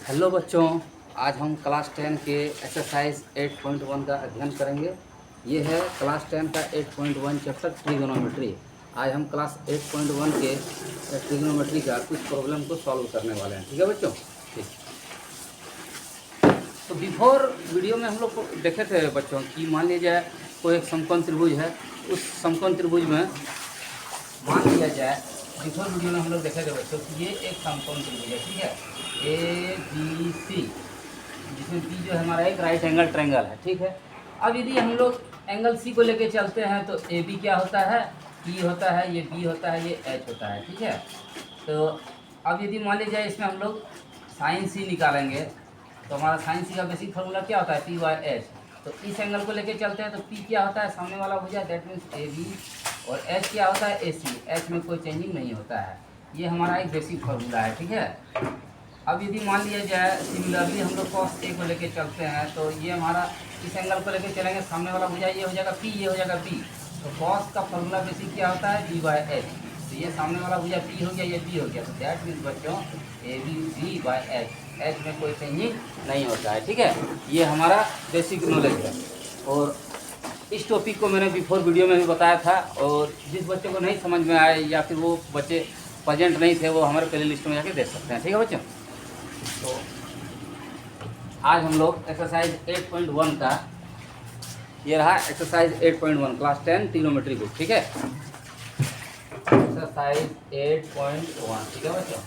Hello बच्चों, आज हम क्लास 10 के एक्सरसाइज 8.1 का अध्ययन करेंगे। ये है क्लास 10 का 8.1 चैप्टर ट्रिगोनोमेट्री। आज हम क्लास 8.1 के ट्रिगोनोमेट्री का कुछ प्रॉब्लम को सॉल्व करने वाले हैं। ठीक है बच्चों, ठीक। तो बिफोर वीडियो में हम लोग देखे थे बच्चों कि मान लीजिए कोई एक समकोण त्रिभुज है। उस समकोण त्रिभुज में मान लिया जाए, बिफोर वीडियो में हम लोग देखे थे बच्चों कि ये एक समकोण त्रिभुज है। ठीक है, ए बी सी, जिसमें बी जो है हमारा एक राइट एंगल ट्रायंगल है। ठीक है, अब यदि हम लोग एंगल सी को लेके चलते हैं तो ए बी क्या होता है, ई होता है, ये बी होता है, ये एच होता है। ठीक है, तो अब यदि मान लीजिए इसमें हम लोग साइन सी निकालेंगे तो हमारा साइन सी का बेसिक फार्मूला क्या होता है, पी बाय एच। तो इस एंगल को लेके चलते हैं तो पी क्या होता है, सामने वाला भुजा, दैट मीन्स ए बी, और एच क्या होता है, ए सी। एच में कोई चेंजिंग नहीं होता है। ये हमारा एक बेसिक फार्मूला है। ठीक है, अब यदि मान लिया जाए सिमिलरली हम लोग कॉस ए को लेके चलते हैं तो ये हमारा इस एंगल को लेके चलेंगे, सामने वाला भुजा ये हो जाएगा पी, ये हो जाएगा बी। तो कॉस का फार्मूला बेसिक क्या होता है, बी बाय एच। तो ये सामने वाला भुजा पी हो गया, ये बी हो गया। तो दैट मीन्स बच्चों A B B by H, H में कोई चेंजिंग नहीं होता है। ठीक है, ये हमारा बेसिक नॉलेज है। और इस टॉपिक को मैंने बिफोर वीडियो में भी बताया था, और जिस बच्चे को नहीं समझ में आए या फिर वो बच्चे प्रेजेंट नहीं थे वो हमारे प्ले लिस्ट में जाके देख सकते हैं। ठीक है बच्चों, तो आज हम लोग एक्सरसाइज 8.1 का, ये रहा एक्सरसाइज 8.1 क्लास 10 ट्रिग्नोमेट्री बुक। ठीक है, एक्सरसाइज 8.1। ठीक है बच्चों,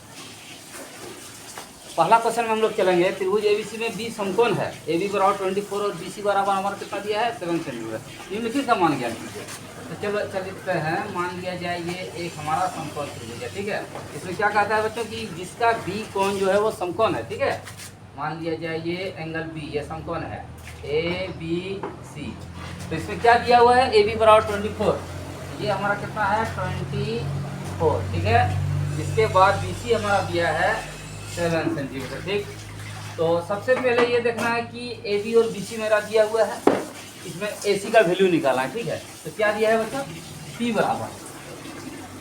पहला क्वेश्चन में हम लोग चलेंगे। त्रिभुज एबीसी में बी समकोण है, ए बी बराबर 24 और बी सी बराबर हमारा कितना दिया है, 7 सेंटीमीटर। निम्नलिखित का मान ज्ञात कीजिए। तो चलो चलते हैं, मान लिया जाए ये एक हमारा समकोण त्रिभुज है। ठीक है, इसमें क्या कहता है बच्चों कि जिसका बी कोण जो है वो समकोण है। ठीक है, मान लिया जाए ये एंगल बी, ये समकोण है ए बी सी। तो इसमें क्या दिया हुआ है, ए बी बराबर 24, ये हमारा कितना है 24। ठीक है, इसके बाद बी सी हमारा दिया है 7 सेंटीमीटर। ठीक, तो सबसे पहले ये देखना है कि ए बी और बी सी मेरा दिया हुआ है, इसमें ए सी का वैल्यू निकालना है। ठीक है, तो क्या दिया है बच्चों, पी बराबर,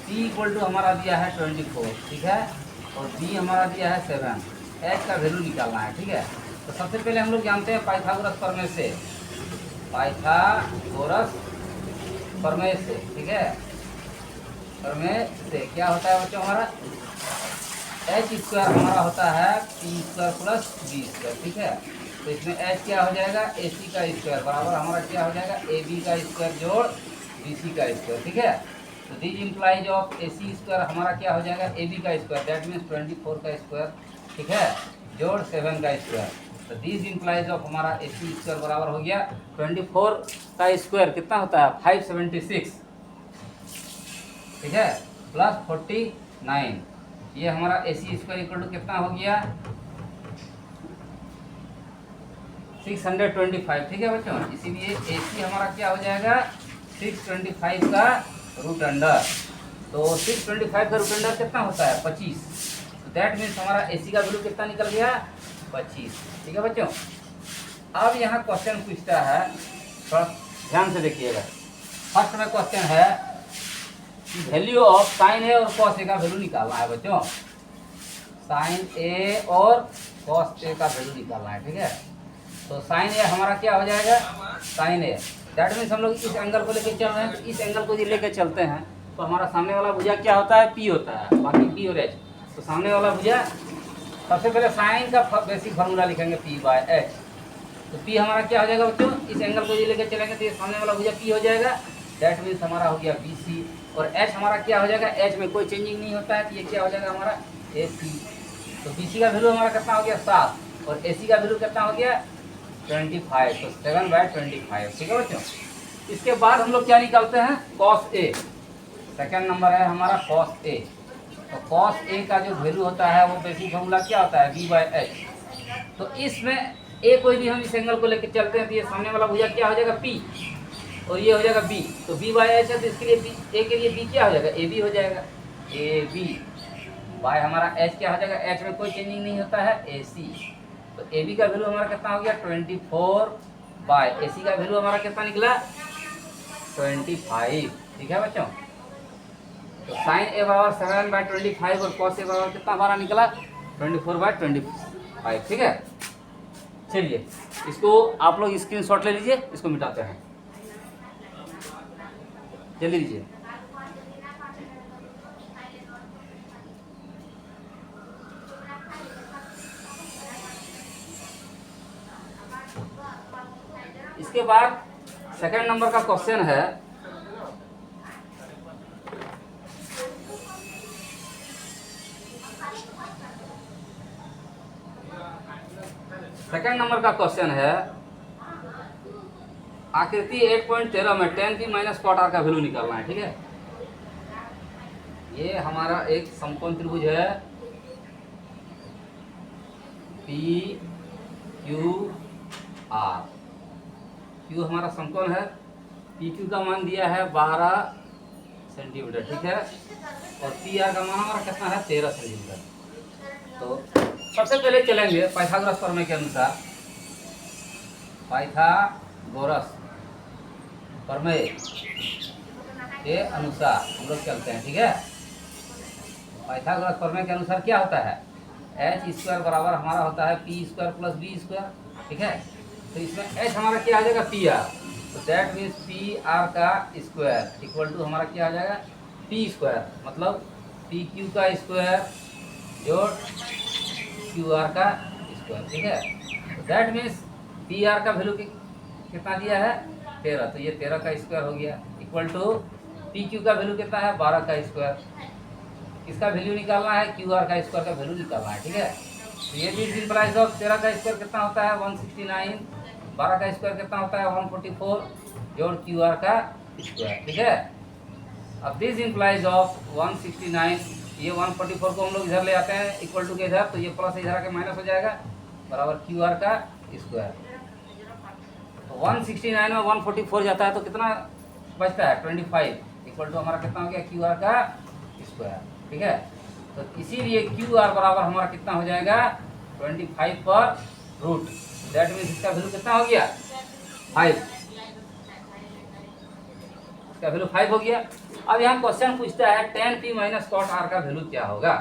पी इक्वल टू हमारा दिया है 24। ठीक है, और बी हमारा दिया है 7, एच का वैल्यू निकालना है। ठीक है, तो सबसे पहले हम लोग जानते हैं पाइथागोरस प्रमेय से, पाइथागोरस प्रमेय से। ठीक है, प्रमेय से क्या होता है बच्चों, हमारा एच स्क्वायर हमारा होता है P square plus B square. ठीक है, तो इसमें एच क्या हो जाएगा, ए सी का स्क्वायर बराबर हमारा क्या हो जाएगा, ए बी का स्क्वायर जोड़ बी सी का स्क्वायर। ठीक है, तो this implies of A C square हमारा क्या हो जाएगा, ए बी का स्क्वायर, दैट मीन्स 24 का स्क्वायर। ठीक है, जोड़ 7 का स्क्वायर। तो दिस इम्प्लाइज ऑफ हमारा ए सी स्क्वायर बराबर हो गया 24 का स्क्वायर कितना होता है, 576। ठीक है, प्लस 49, ये हमारा ए सी स्क्वायर इक्वल टू कितना हो गया, 625। ठीक है बच्चों, इसीलिए ए सी हमारा क्या हो जाएगा 625 का रूट अंडर। तो 625 का रूट अंडर कितना होता है, 25। तो दैट मीन्स हमारा ए सी का वैल्यू कितना निकल गया, 25। ठीक है बच्चों, अब यहाँ क्वेश्चन पूछता है, थोड़ा ध्यान से देखिएगा। फर्स्ट में क्वेश्चन है वैल्यू ऑफ साइन ए और कॉस ए का वैल्यू निकालना है बच्चों, साइन ए और कॉस ए का वैल्यू निकालना है। ठीक है, तो साइन ए हमारा क्या हो जाएगा, साइन ए, दैट मीन्स हम लोग इस एंगल को लेके चल रहे हैं, तो इस एंगल को यदि लेके चलते हैं तो हमारा सामने वाला भुजा क्या होता है, पी होता है, बाकी पी और एच। तो सामने वाला भुजा, सबसे पहले साइन का बेसिक फार्मूला लिखेंगे पी बाय एच। तो पी हमारा क्या हो जाएगा बच्चों, इस एंगल को यदि लेके चलेंगे तो ये सामने वाला भुजा पी हो जाएगा, दैट मीन्स हमारा हो गया बी सी। और एच हमारा क्या हो जाएगा, एच में कोई चेंजिंग नहीं होता है, तो ये क्या हो जाएगा हमारा ए सी। तो बी सी का वैल्यू हमारा कितना हो गया 7, और ए सी का वैल्यू कितना हो गया 25। तो 7/25। ठीक है बच्चों, इसके बाद हम लोग क्या निकालते हैं, कॉस ए। सेकेंड नंबर है हमारा कॉस ए। तो कॉस ए का जो वैल्यू होता है वो बेसिक फॉर्मूला क्या होता है, बी बाय एच। तो इसमें ए कोई भी हम इस एंगल को लेकर चलते हैं तो ये सामने वाला भुजा क्या हो जाएगा, पी, और ये हो जाएगा बी। तो बी बाय एच है, तो इसके लिए बी, ए के लिए बी क्या हो जाएगा, ए बी हो जाएगा, ए बी बाय हमारा एच क्या हो जाएगा, एच में कोई चेंजिंग नहीं होता है, ए सी। तो ए बी का वैल्यू हमारा कितना हो गया 24 बाय ए सी का वैल्यू हमारा कितना निकला 25। ठीक है बच्चों, तो साइन ए बराबर 7/25 और कॉस ए बराबर कितना हमारा निकला 24/25। 5, ठीक है। चलिए इसको आप लोग स्क्रीनशॉट ले लीजिए, इसको मिटाते हैं, जल्दी लीजिए। इसके बाद सेकंड नंबर का क्वेश्चन है, सेकंड नंबर का क्वेश्चन है आकृति 8.13 में tan p minus cot r का वैल्यू निकालना है, ठीक है। ये हमारा एक समकोण त्रिभुज है पी क्यू आर। क्यू हमारा समकोण है, पी क्यू का मान दिया है 12 सेंटीमीटर, ठीक है, और पी आर का मान हमारा कितना है 13 सेंटीमीटर। तो सबसे पहले चलेंगे पाइथागोरस प्रमेय के अनुसार, पाइथागोरस प्रमेय के अनुसार हम लोग चलते हैं, ठीक है। पाइथागोरस प्रमेय के अनुसार क्या होता है, एच स्क्वायर बराबर हमारा होता है P square plus B square, ठीक है। तो इसमें एच हमारा क्या आ जाएगा पी आर, तो दैट मीन्स पी आर का स्क्वायर इक्वल टू हमारा क्या आ जाएगा पी स्क्वायर, मतलब पी क्यू का स्क्वायर जोड़ क्यू आर का स्क्वायर, ठीक है। तो दैट मीन्स पी आर का वैल्यू कितना दिया है 13, तो ये 13 का स्क्वायर हो गया इक्वल टू पी क्यू का वैल्यू कितना है 12 का स्क्वायर, इसका वैल्यू निकालना है क्यू आर का स्क्वायर का वैल्यू निकालना है, ठीक है। तो ये भी सिंपलाइज ऑफ 13 का स्क्वायर कितना होता है 169, 12 का स्क्वायर कितना होता है 144 जोड़ क्यू आर का स्क्वायर, ठीक है। अब दिस इंप्लाइज ऑफ 169, ये 144 को हम लोग इधर ले आते हैं इक्वल टू के इधर, तो ये प्लस इधर आके माइनस हो जाएगा बराबर क्यू आर का स्क्वायर। तो 169 में 144 जाता है तो कितना बचता है 25 इक्वल टू हमारा कितना हो गया क्यू आर का स्क्वायर, ठीक है। तो इसीलिए क्यू आर बराबर हमारा कितना हो जाएगा 25 पर रूट, दैट मीन्स इसका वैल्यू कितना हो गया 5, इसका वैल्यू 5 हो गया। अब यहाँ क्वेश्चन पूछता है tan p minus cot r का वैल्यू क्या होगा,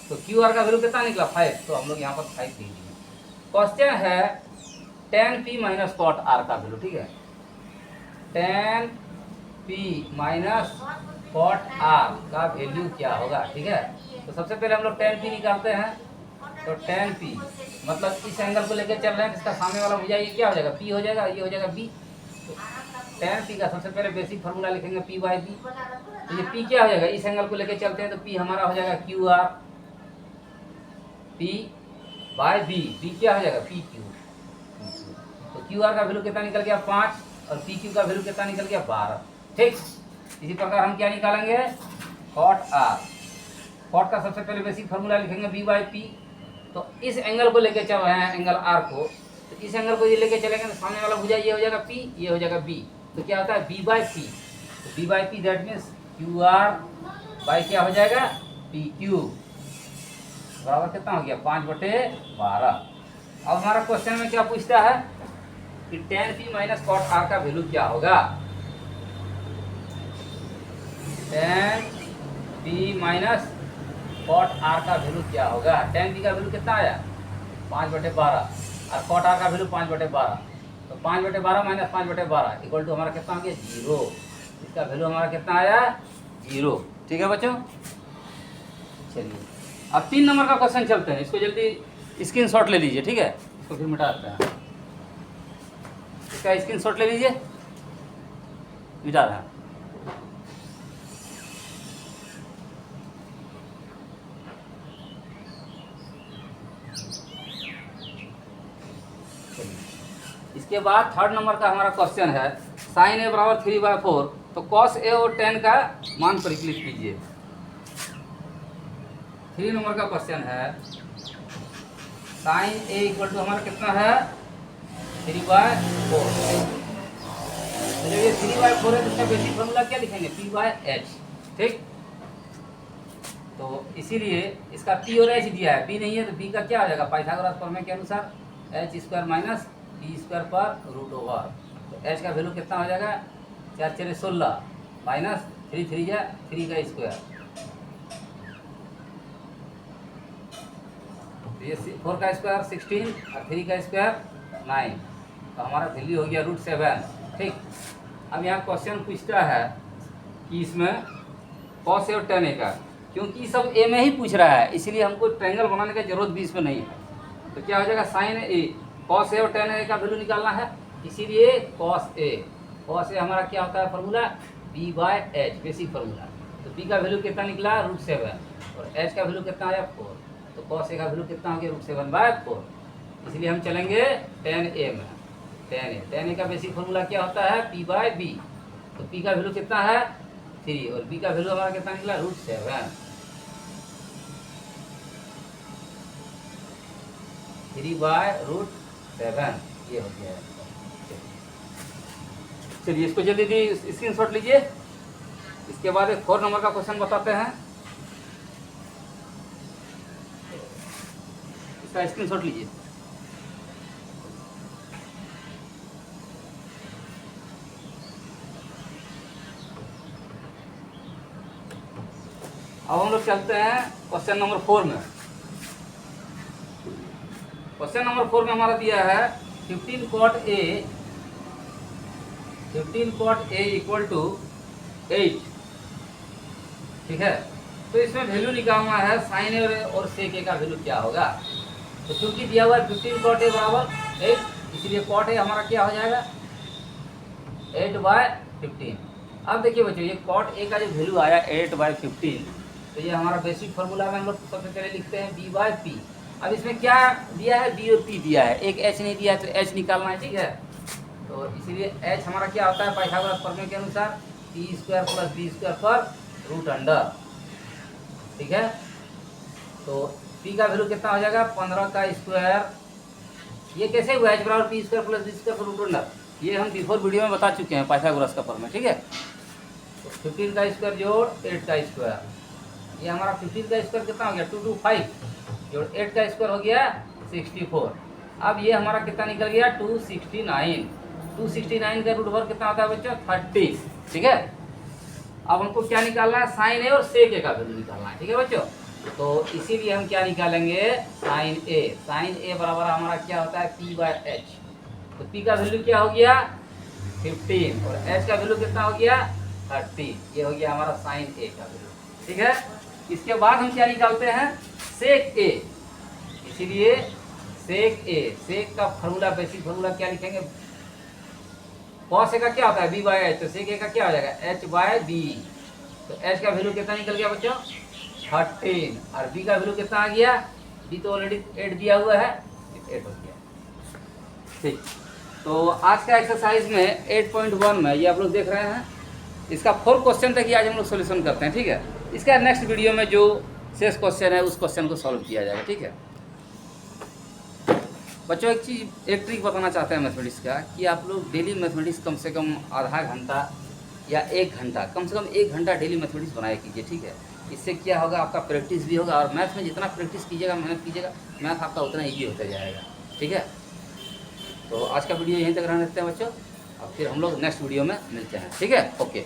तो क्यू आर का वैल्यू कितना निकला 5, तो हम लोग यहाँ पर 5 दे दिए। क्वेश्चन है tan p minus cot r का वैल्यू, ठीक है, tan p minus cot r का वैल्यू क्या होगा, ठीक है। तो सबसे पहले हम लोग tan p निकालते हैं, तो tan p मतलब इस एंगल को लेकर चल रहे हैं, इसका सामने वाला भुजा ये क्या हो जाएगा p हो जाएगा, ये हो जाएगा b। तो tan p का सबसे पहले बेसिक फार्मूला लिखेंगे p बाई b, तो ये p क्या हो जाएगा, इस एंगल को लेकर चलते हैं तो p हमारा हो जाएगा Q R, p by b, b क्या हो जाएगा p क्यू। तो क्यू आर का वैल्यू कितना निकल गया 5 और p क्यू का वैल्यू कितना निकल गया 12, ठीक। इसी प्रकार हम क्या निकालेंगे cot r, cot का सबसे पहले बेसिक फार्मूला लिखेंगे b बाई p। तो इस एंगल को लेकर चल रहे हैं एंगल r को, तो इस एंगल को ये लेके चलेंगे तो सामने वाला भुजा ये हो जाएगा p, ये हो जाएगा b, तो क्या होता है b बाई p, तो b by p that means Q R by क्या हो जाएगा p क्यू बराबर कितना हो गया 5/12। अब हमारा क्वेश्चन में क्या पूछता है कि tan p minus cot r का वैल्यू क्या होगा, tan p minus cot r का वैल्यू क्या होगा। tan p का वैल्यू कितना आया 5/12 और cot r का वैल्यू 5/12, तो 5/12 माइनस 5/12 इक्वल टू हमारा कितना हो गया 0, इसका वैल्यू हमारा कितना आया 0, ठीक है बच्चों। चलिए अब 3 नंबर का क्वेश्चन चलते हैं, इसको जल्दी स्क्रीनशॉट ले लीजिए, ठीक है, इसको फिर मिटा देते हैं, इसका स्क्रीनशॉट ले लीजिए, मिटा रहे हैं। इसके बाद 3rd नंबर का हमारा क्वेश्चन है sin a बराबर 3/4, तो cos a और tan का मान परिकलित कीजिए। 3 नंबर का क्वेश्चन है sin a इक्वल टू हमारा कितना है 3/4, तो जब ये 3/4 है तो इसका बेसिक फॉर्मूला क्या लिखेंगे p/h, ठीक। तो इसीलिए इसका p और h दिया है, p नहीं है तो b का क्या हो जाएगा पाइथागोरस प्रमेय के अनुसार h square minus p square पर रूट ओवर, तो h का वैल्यू कितना हो जाएगा 4 4 16 माइनस 3 3 या 3 का स्क्वायर, ये 4 का स्क्वायर 16 और 3 का स्क्वायर 9, तो हमारा वैल्यू हो गया √7। ठीक, अब यहाँ क्वेश्चन पूछता है कि इसमें cos A और tan A का, क्योंकि सब ए में ही पूछ रहा है इसलिए हमको ट्रायंगल बनाने की जरूरत भी इसमें नहीं है। तो क्या हो जाएगा sin A, cos A और tan A का वैल्यू निकालना है, इसीलिए cos A हमारा क्या होता है फॉर्मूला B/H, बेसिक फार्मूला। तो B का वैल्यू कितना निकला √7 और H का वैल्यू कितना आया 4, तो cos A का वैल्यू कितना हो गया √7/4, इसलिए हम चलेंगे tan A में। tan A का बेसिक फार्मूला क्या होता है P/B, तो P का वैल्यू कितना है 3 और B का वैल्यू हमारा कितना निकला √7, 3/√7, ये हो गया। चलिए इसको जल्दी स्क्रीनशॉट लीजिए। इसके बाद एक 4 नंबर का क्वेश्चन बताते हैं, इसका स्क्रीनशॉट लीजिए। अब हम लोग चलते हैं क्वेश्चन नंबर 4 में। क्वेश्चन नंबर 4 में हमारा दिया है 15 cot A इक्वल टू 8। ठीक है, तो इसमें वैल्यू निकालना है sin A और sec A का वैल्यू क्या होगा। तो क्योंकि दिया हुआ है 15 cot A बराबर 8, इसलिए cot A हमारा क्या हो जाएगा 8/15। अब देखिए बच्चों, ये cot A का जो वैल्यू आया 8/15, तो ये हमारा बेसिक फार्मूला में हम लोग सबसे पहले लिखते हैं B/P। अब इसमें क्या दिया है, B और P दिया है, एक H नहीं दिया है तो H निकालना है। ठीक है, तो इसीलिए H हमारा क्या होता है पाइथागोरस प्रमेय के अनुसार P² + B² पर √अंडर। ठीक है, तो P का वैल्यू कितना हो जाएगा 15 का स्क्वायर। ये कैसे हुआ H बराबर P² + B² पर √अंडर, ये हम बिफोर वीडियो में बता चुके हैं पाइथागोरस का प्रमेय। ठीक है, तो 15 का स्क्वायर जोड़ 8 का स्क्वायर, ये हमारा 15 का स्क्वायर कितना हो गया 225 जोड़ 8 का स्क्वायर हो गया 64। अब ये हमारा कितना निकल गया 269 का रूट ओवर कितना होता है बच्चों 30। ठीक है, अब हमको क्या निकालना है sin A और sec A का वैल्यू निकालना है। ठीक है बच्चों, तो इसीलिए हम क्या निकालेंगे sin A बराबर हमारा क्या होता है P/H। तो P का वैल्यू क्या हो गया 15 और H का वैल्यू कितना हो गया 30, ये हो गया हमारा sin A का वैल्यू। ठीक है, इसके बाद हम क्या निकालते हैं sec A, इसीलिए sec का फार्मूला बेसिक फार्मूला क्या लिखेंगे, cos A का क्या होता है B/H, तो sec A का क्या हो जाएगा H/B। तो H का वैल्यू कितना निकल गया बच्चों 13 और B का वैल्यू कितना आ गया, B तो ऑलरेडी 8 दिया हुआ है, 8 हो गया। ठीक, तो आज का एक्सरसाइज में 8.1 में ये आप लोग देख रहे हैं, इसका 4 क्वेश्चन तक ही आज हम लोग सोल्यूशन करते हैं। ठीक है, इसका नेक्स्ट वीडियो में जो शेष क्वेश्चन है उस क्वेश्चन को सॉल्व किया जाएगा। ठीक है बच्चों, एक ट्रिक बताना चाहते हैं मैथमेटिक्स का, कि आप लोग डेली मैथमेटिक्स कम से कम आधा घंटा या 1 घंटा, कम से कम 1 घंटा डेली मैथमेटिक्स बनाया कीजिए। ठीक है, इससे क्या होगा आपका प्रैक्टिस भी होगा और मैथ में जितना प्रैक्टिस कीजिएगा, मेहनत कीजिएगा, मैथ आपका उतना ईजी होता जाएगा। ठीक है, तो आज का वीडियो यहीं तक रहने देते हैं बच्चों, और फिर हम लोग नेक्स्ट वीडियो में मिलते हैं। ठीक है, ओके।